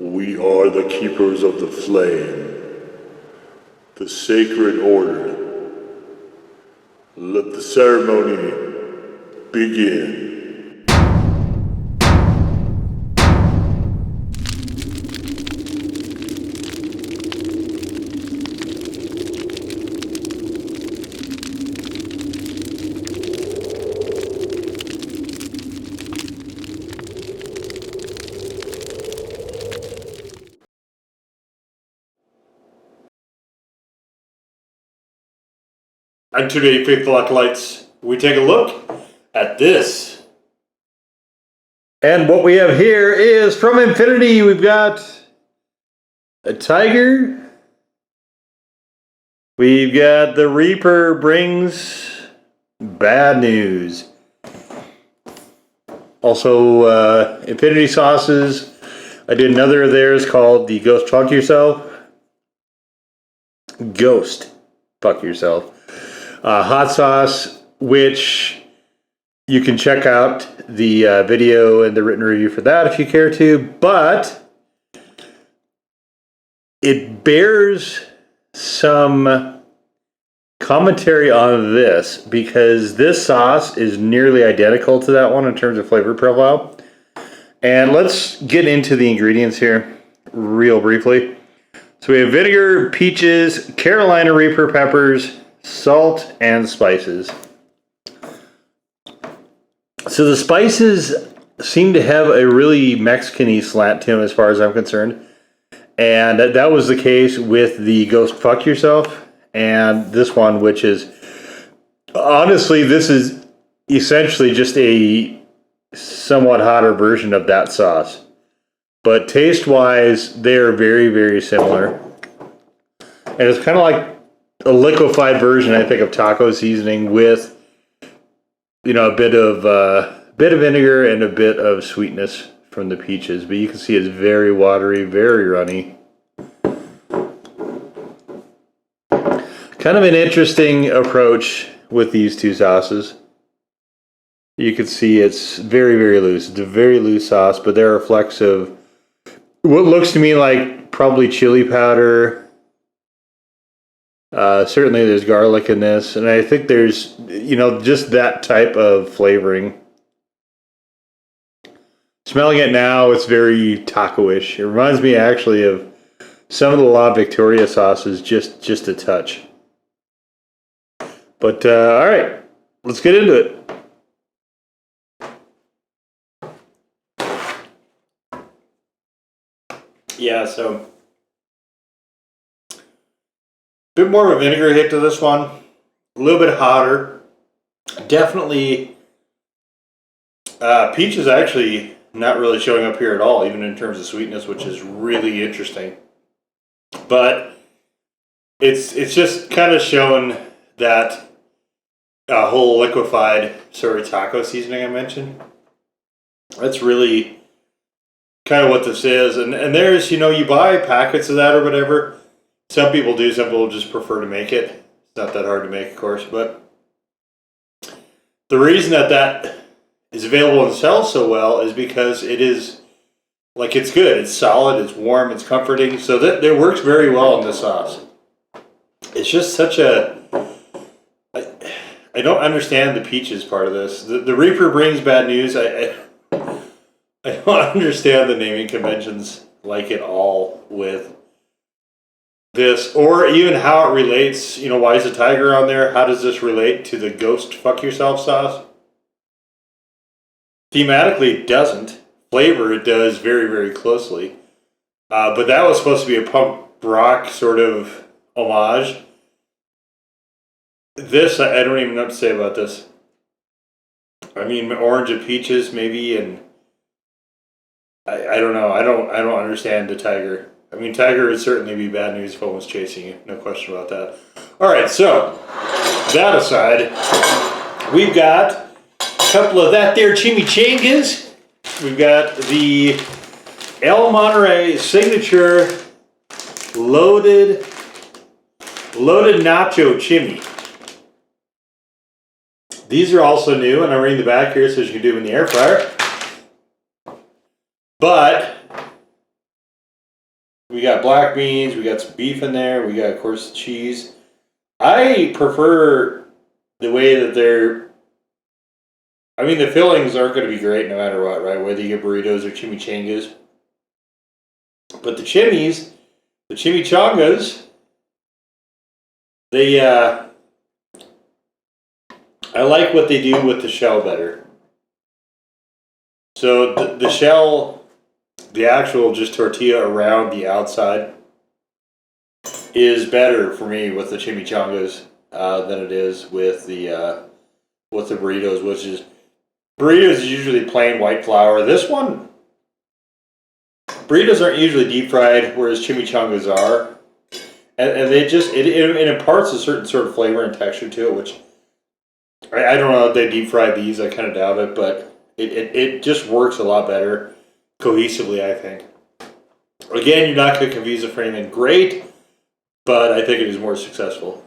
We are the keepers of the flame, the sacred order. Let the ceremony begin. And today, faithful acolytes, we take a look at this. And what we have here is from Infinity. We've got a tiger. We've got the Reaper brings bad news. Also, Infinity sauces. I did another of theirs called the Ghost Fuck Yourself. Ghost Fuck Yourself. Hot sauce, which you can check out the video and the written review for that if you care to, but it bears some commentary on this because this sauce is nearly identical to that one in terms of flavor profile. And let's get into the ingredients here real briefly. So we have vinegar, peaches, Carolina Reaper peppers, salt, and spices. So the spices seem to have a really Mexican-y slant to them as far as I'm concerned. And that was the case with the Ghost Fuck Yourself and this one, which is, honestly, this is essentially just a somewhat hotter version of that sauce. But taste-wise, they are very, very similar. And it's kind of like a liquefied version, I think, of taco seasoning with, a bit of vinegar and a bit of sweetness from the peaches. But you can see it's very watery, very runny. Kind of an interesting approach with these two sauces. You can see it's very, very loose. It's a very loose sauce, but there are flecks of what looks to me like probably chili powder. Certainly there's garlic in this, and I think there's, just that type of flavoring. Smelling it now, it's very taco-ish. It reminds me actually of some of the La Victoria sauces, just a touch. But, all right, let's get into it. Yeah, so bit more of a vinegar hit to this one. A little bit hotter. Definitely, peach is actually not really showing up here at all, even in terms of sweetness, which is really interesting. But it's just kind of showing that whole liquefied sort of taco seasoning I mentioned. That's really kind of what this is. And there's, you buy packets of that or whatever. Some people do, some people just prefer to make it. It's not that hard to make, of course, but the reason that is available and sells so well is because it is, it's good, it's solid, it's warm, it's comforting, so that it works very well in this sauce. It's just such a, I don't understand the peaches part of this. The Reaper brings bad news. I don't understand the naming conventions like at all with this, or even how it relates. Why is the tiger on there? How does this relate to the Ghost Fuck Yourself sauce? Thematically, it doesn't. Flavor, it does very, very closely. But that was supposed to be a punk rock sort of homage. This, I don't even know what to say about this. I mean, orange and peaches, maybe, and I don't know. I don't understand the tiger. I mean, tiger would certainly be bad news if one was chasing you. No question about that. All right, so that aside, we've got a couple of that there chimichangas. We've got the El Monterey signature loaded nacho chimi. These are also new, and I'm reading the back here so you can do them in the air fryer. But We got black beans, we got some beef in there, we got, of course, cheese. I prefer the way that they're... I mean, the fillings aren't going to be great no matter what, right? Whether you get burritos or chimichangas. But the chimichangas, they, I like what they do with the shell better. So the shell, the actual just tortilla around the outside, is better for me with the chimichangas than it is with the burritos, which is... Burritos is usually plain white flour. This one, burritos aren't usually deep fried, whereas chimichangas are. And they just, it imparts a certain sort of flavor and texture to it, which I don't know if they deep fry these, I kind of doubt it, but it just works a lot better cohesively, I think. Again, you're not going to confuse it for anything great, but I think it is more successful.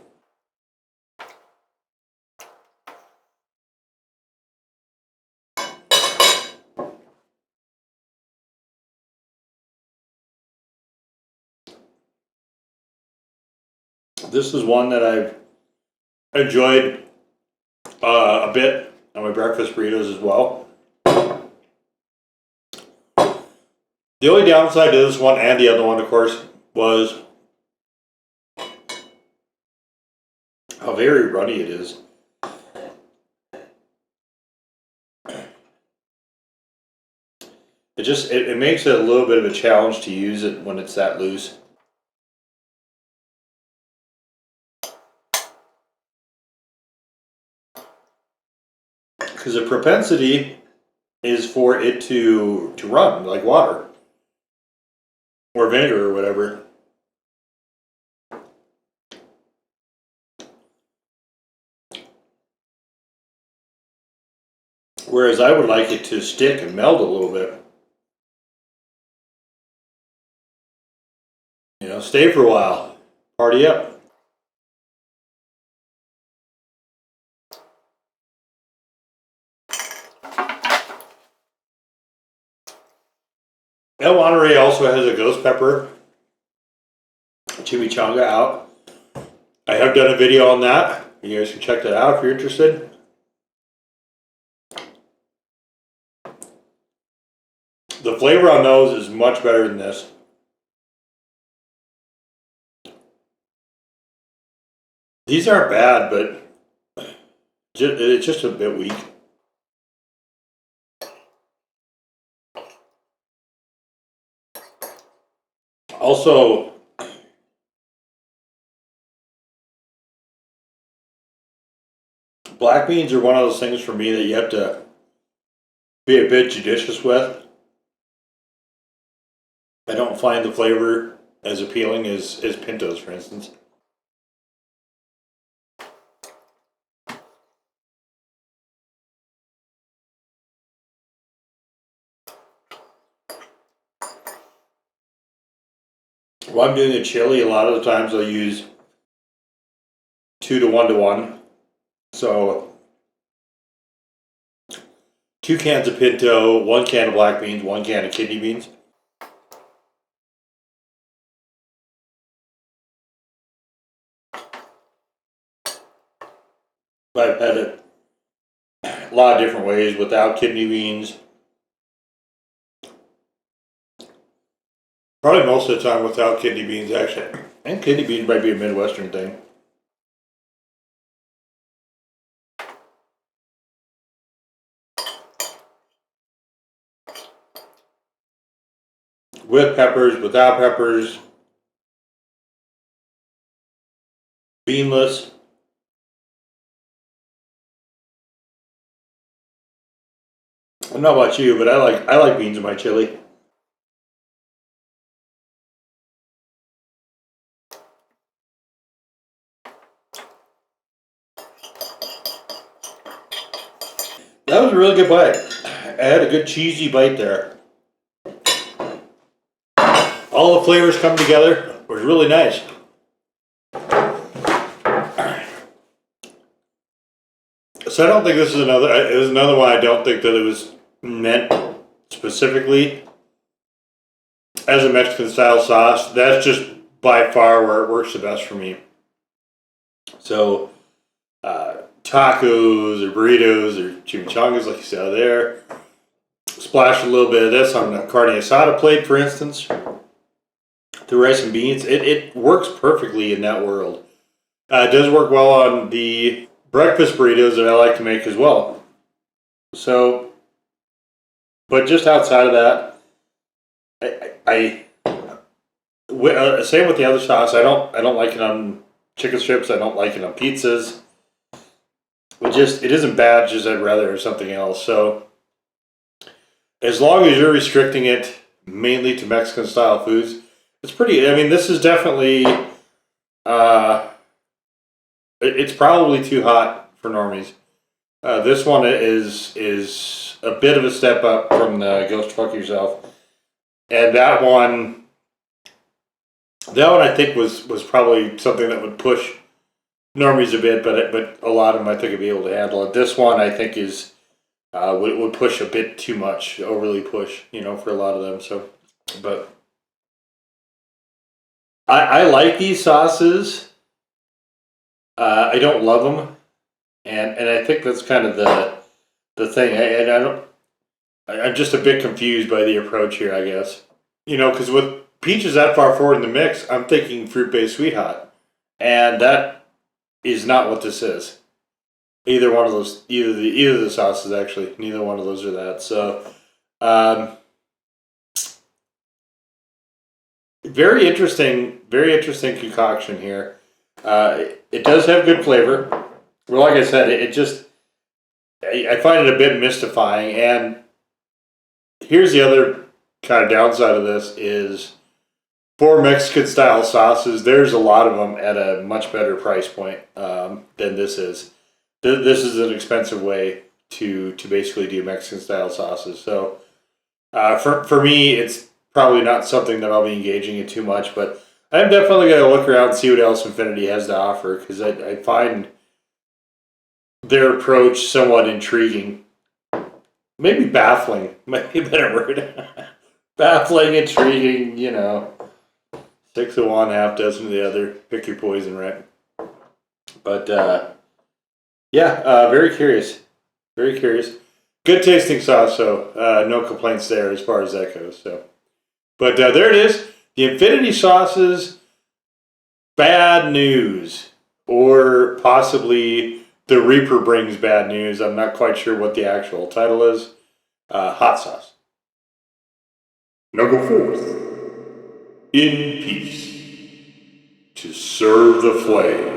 This is one that I've enjoyed a bit on my breakfast burritos as well. The only downside to this one and the other one, of course, was how very runny it is. It makes it a little bit of a challenge to use it when it's that loose. Because the propensity is for it to run like water or vinegar or whatever. Whereas I would like it to stick and melt a little bit. You know, stay for a while, party up. El Monterey also has a ghost pepper chimichanga out. I have done a video on that. You guys can check that out if you're interested. The flavor on those is much better than this. These aren't bad, but it's just a bit weak. Also, black beans are one of those things for me that you have to be a bit judicious with. I don't find the flavor as appealing as pintos, for instance. While I'm doing a chili, a lot of the times I'll use 2 to 1 to 1. So 2 cans of pinto, 1 can of black beans, 1 can of kidney beans. I've had it a lot of different ways without kidney beans. Probably most of the time without kidney beans, actually. And kidney beans might be a Midwestern thing. With peppers, without peppers. Beanless. I don't know about you, but I like beans in my chili. That was a really good bite. I had a good cheesy bite there. All the flavors come together. It was really nice. So I don't think this is another. It was another one. I don't think that it was meant specifically as a Mexican style sauce, that's just by far where it works the best for me. So tacos or burritos or chimichangas, like you saw there. Splash a little bit of this on a carne asada plate, for instance. The rice and beans, it works perfectly in that world. It does work well on the breakfast burritos that I like to make as well. So, but just outside of that, same with the other sauce. I don't like it on chicken strips. I don't like it on pizzas. It isn't bad. Just I'd rather have something else. So, as long as you're restricting it mainly to Mexican style foods, it's pretty. I mean, this is definitely. It's probably too hot for normies. This one is a bit of a step up from the Ghost Fuck Yourself, and that one I think was probably something that would push normies a bit, but a lot of them I think would be able to handle it. This one I think is would push a bit too much, overly push, for a lot of them. So, but I like these sauces. I don't love them, and I think that's kind of the thing. I'm just a bit confused by the approach here, I guess. Because with peaches that far forward in the mix, I'm thinking fruit-based sweet hot, and that is not what this is. Either one of those, either of the sauces actually, neither one of those are that. So, very interesting concoction here. It does have good flavor. Well, like I said, I find it a bit mystifying. And here's the other kind of downside of this is for Mexican style sauces, there's a lot of them at a much better price point than this is. This is an expensive way to basically do Mexican style sauces. So for me, it's probably not something that I'll be engaging in too much, but I'm definitely going to look around and see what else Infinity has to offer, because I find their approach somewhat intriguing. Maybe baffling might be a better word. Baffling, intriguing, 6 of one, half dozen of the other. Pick your poison, right? But, very curious. Very curious. Good tasting sauce, so no complaints there as far as that goes. So, but there it is. The Infinity sauces, bad news, or possibly the Reaper brings bad news. I'm not quite sure what the actual title is. Hot sauce. Now go forth in peace to serve the flame.